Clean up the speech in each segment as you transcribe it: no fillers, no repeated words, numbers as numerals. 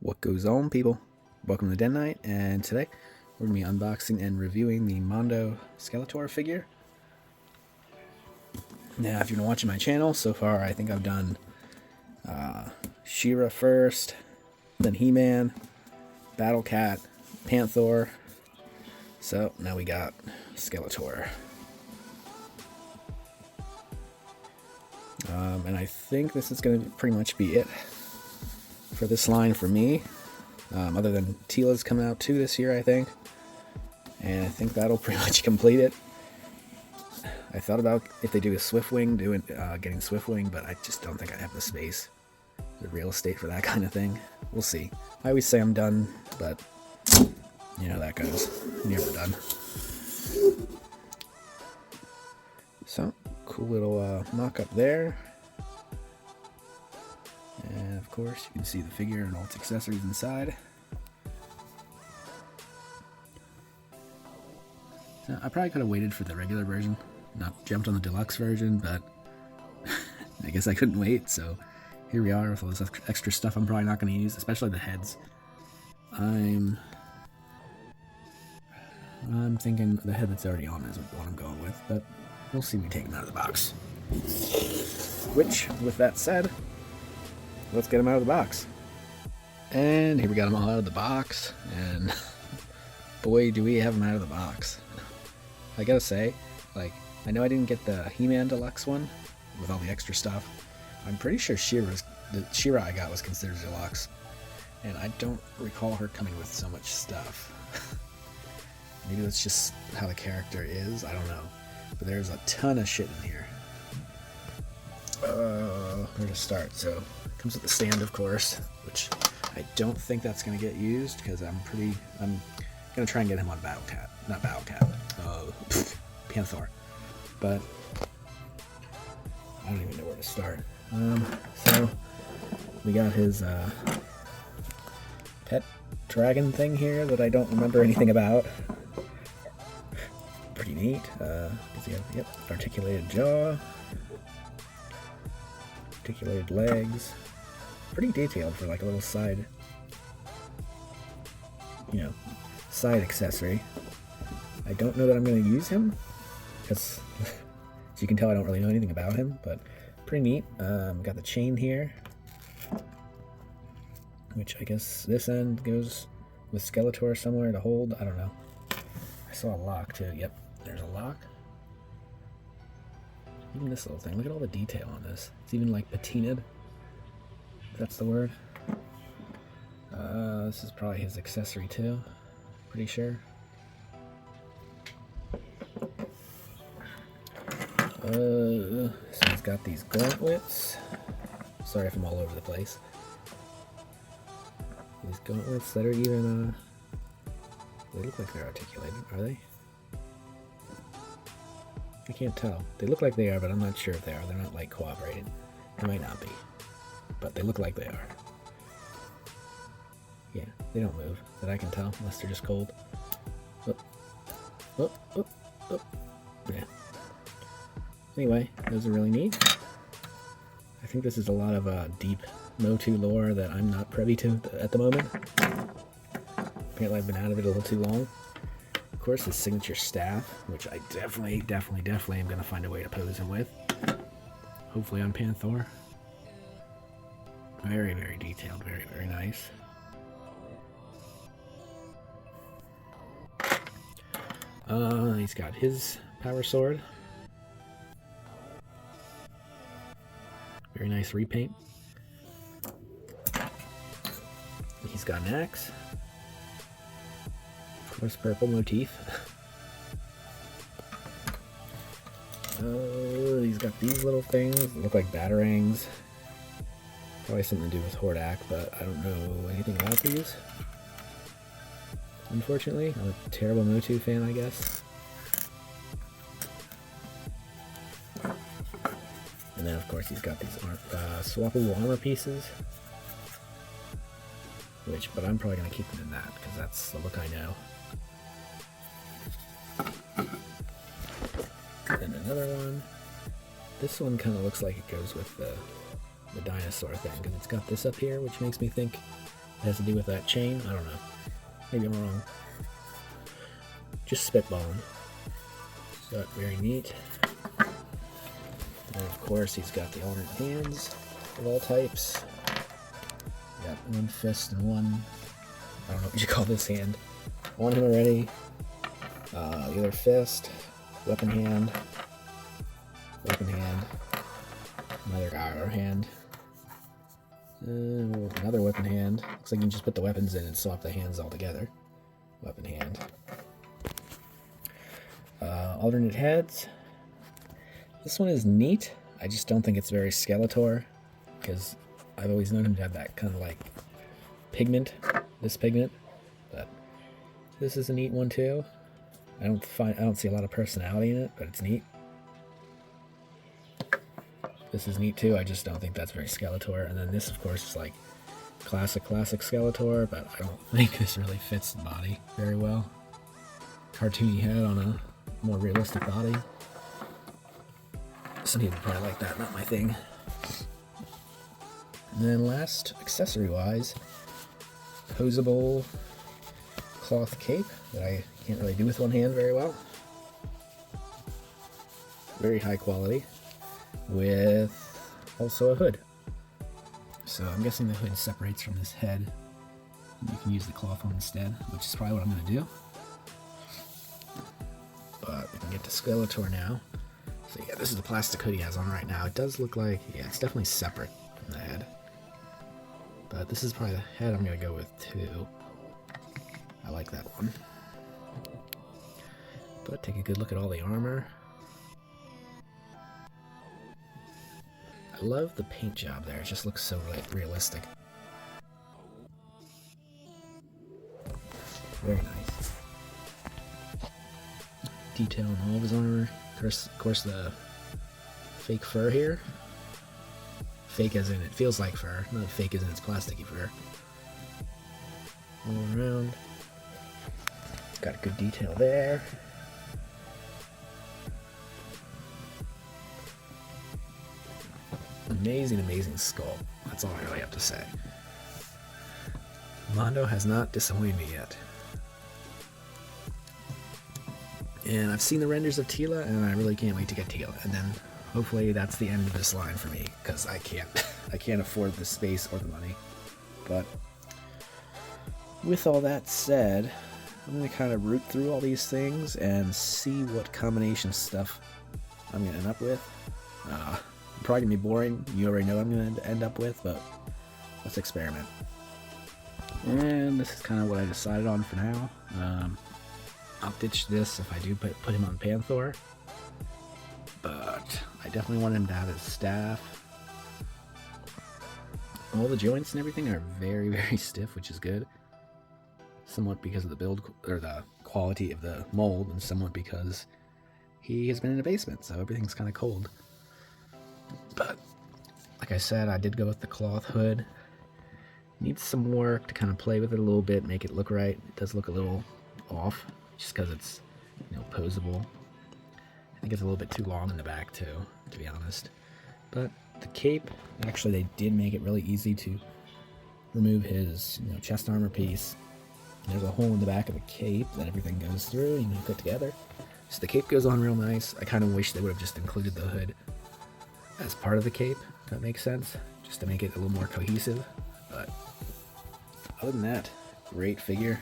What goes on, people? Welcome to Den Night, and today we're going to be unboxing and reviewing the Mondo Skelator figure. Now, if you've been watching my channel so far, I think I've done She-Ra first, then He-Man, Battle Cat, Panther. So now we got Skeletor. And I think this is going to pretty much be it for this line for me. Other than Teela's coming out too this year, I think. And I think that'll pretty much complete it. I thought about if they do a Swiftwing, getting Swiftwing, but I just don't think I have the space, the real estate for that kind of thing. We'll see. I always say I'm done, but you know that goes. Never done. So, cool little mock-up there. And of course, you can see the figure and all its accessories inside. So I probably could have waited for the regular version, not jumped on the deluxe version, but I guess I couldn't wait, so here we are with all this extra stuff I'm probably not going to use, especially the heads. I'm thinking the head that's already on is what I'm going with, but we'll see when we take them out of the box. Which, with that said, let's get them out of the box. And here we got them all out of the box, and boy, do we have them out of the box. I gotta say, like, I know I didn't get the He-Man Deluxe one with all the extra stuff. I'm pretty sure the She-Ra I got was considered deluxe, and I don't recall her coming with so much stuff. Maybe that's just how the character is, I don't know. But there's a ton of shit in here. Where to start? So, it comes with the stand, of course, which I don't think that's going to get used, because I'm going to try and get him on Panther. But I don't even know where to start. So, we got his pet dragon thing here that I don't remember anything about. Pretty neat. Does he have, yep, articulated jaw, articulated legs. Pretty detailed for like a little side, side accessory. I don't know that I'm going to use him, because as you can tell I don't really know anything about him, but pretty neat. Got the chain here, which I guess this end goes with Skeletor somewhere to hold. I don't know. I saw a lock too. Yep, there's a lock. Even this little thing. Look at all the detail on this. It's even like patinaed. If that's the word. This is probably his accessory too. Pretty sure. So he's got these gauntlets. Sorry if I'm all over the place. These gauntlets that are even, they look like they're articulated, are they? I can't tell. They look like they are, but I'm not sure if they are. They're not like cooperating. They might not be, but they look like they are. Yeah, they don't move, that I can tell, unless they're just cold. Oh. Oh, oh, oh. Yeah. Anyway, those are really neat. I think this is a lot of deep Motu lore that I'm not privy to at the moment. Apparently I've been out of it a little too long. Of course, his signature staff, which I definitely am going to find a way to pose him with. Hopefully on Panther. Very, very detailed. Very, very nice. He's got his power sword. Very nice repaint. He's got an axe. Of course, purple motif. He's got these little things that look like batarangs. Probably something to do with Hordak, but I don't know anything about these. Unfortunately, I'm a terrible Motu fan, I guess. And then, of course, he's got these swappable armor pieces. But I'm probably going to keep them in that, because that's the look I know. And another one. This one kind of looks like it goes with the dinosaur thing, because it's got this up here, which makes me think It has to do with that chain? I don't know. Maybe I'm wrong. Just spitballing. So very neat. And of course he's got the alternate hands of all types. Got one fist and one, I don't know what you call this hand. One hand already. The other fist, weapon hand, another arrow hand, another weapon hand. Looks like you can just put the weapons in and swap the hands all together. Weapon hand. Alternate heads. This one is neat. I just don't think it's very Skeletor, because I've always known him to have that kind of like pigment, this pigment. But this is a neat one too. I don't see a lot of personality in it, but it's neat. This is neat too. I just don't think that's very Skeletor. And then this, of course, is like classic Skeletor, but I don't think this really fits the body very well. Cartoony head on a more realistic body. Some people probably like that, not my thing. And then last, accessory-wise, posable cloth cape that I can't really do with one hand very well. Very high quality, with also a hood. So I'm guessing the hood separates from this head. You can use the cloth one instead, which is probably what I'm going to do. But we can get to Skeletor now. So yeah, this is the plastic hood he has on right now. It does look like, yeah, it's definitely separate from the head. But this is probably the head I'm going to go with too. I like that one. But take a good look at all the armor. I love the paint job there. It just looks so realistic. Very nice. Detail on all of his armor. Of course, the fake fur here. Fake as in it feels like fur, not fake as in it's plasticky fur. All around. Got a good detail there. Amazing, amazing skull. That's all I really have to say. Mondo has not disappointed me yet. And I've seen the renders of Teela, and I really can't wait to get Teela. And then hopefully that's the end of this line for me, because I can't afford the space or the money. But with all that said, I'm going to kind of root through all these things and see what combination stuff I'm going to end up with. Probably going to be boring. You already know what I'm going to end up with, but let's experiment. And this is kind of what I decided on for now. I'll ditch this if I do put him on Panther, but I definitely want him to have his staff. All the joints and everything are very, very stiff, which is good. Somewhat because of the build or the quality of the mold, and somewhat because he has been in a basement, so everything's kind of cold. But like I said, I did go with the cloth hood. Needs some work to kind of play with it a little bit, make it look right. It does look a little off, just because it's, you know, posable. I think it's a little bit too long in the back too, to be honest. But the cape, actually they did make it really easy to remove his, you know, chest armor piece. There's a hole in the back of the cape that everything goes through, you can hook it together. So the cape goes on real nice. I kind of wish they would have just included the hood as part of the cape, if that makes sense, just to make it a little more cohesive. But other than that, great figure.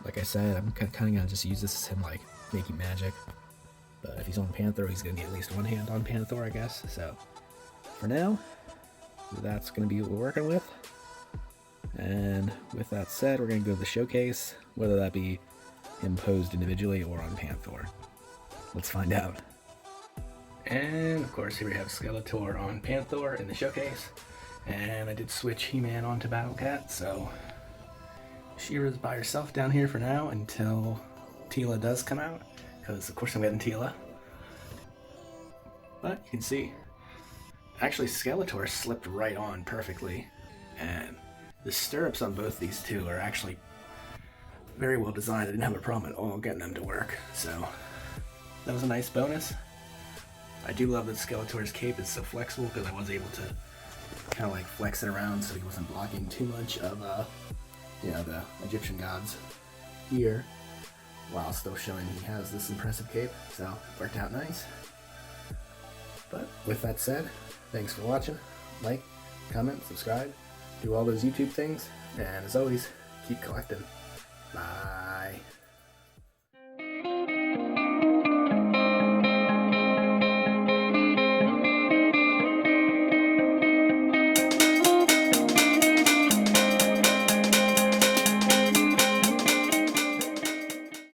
Like I said, I'm kind of gonna just use this as him like making magic. But if he's on Panther, he's gonna need at least one hand on Panther, I guess. So for now, that's gonna be what we're working with. And with that said, we're gonna go to the showcase, whether that be him posed individually or on Panther. Let's find out. And of course, here we have Skeletor on Panther in the showcase. And I did switch He-Man onto Battle Cat, so She-Ra's by herself down here for now until Teela does come out, because of course I'm getting Teela. But you can see, actually Skeletor slipped right on perfectly, and the stirrups on both these two are actually very well designed. I didn't have a problem at all getting them to work, so that was a nice bonus. I do love that Skeletor's cape is so flexible, because I was able to kind of like flex it around so he wasn't blocking too much of, the Egyptian gods here, while still showing he has this impressive cape. So it worked out nice. But with that said, thanks for watching. Like, comment, subscribe, do all those YouTube things, and as always, keep collecting. Bye.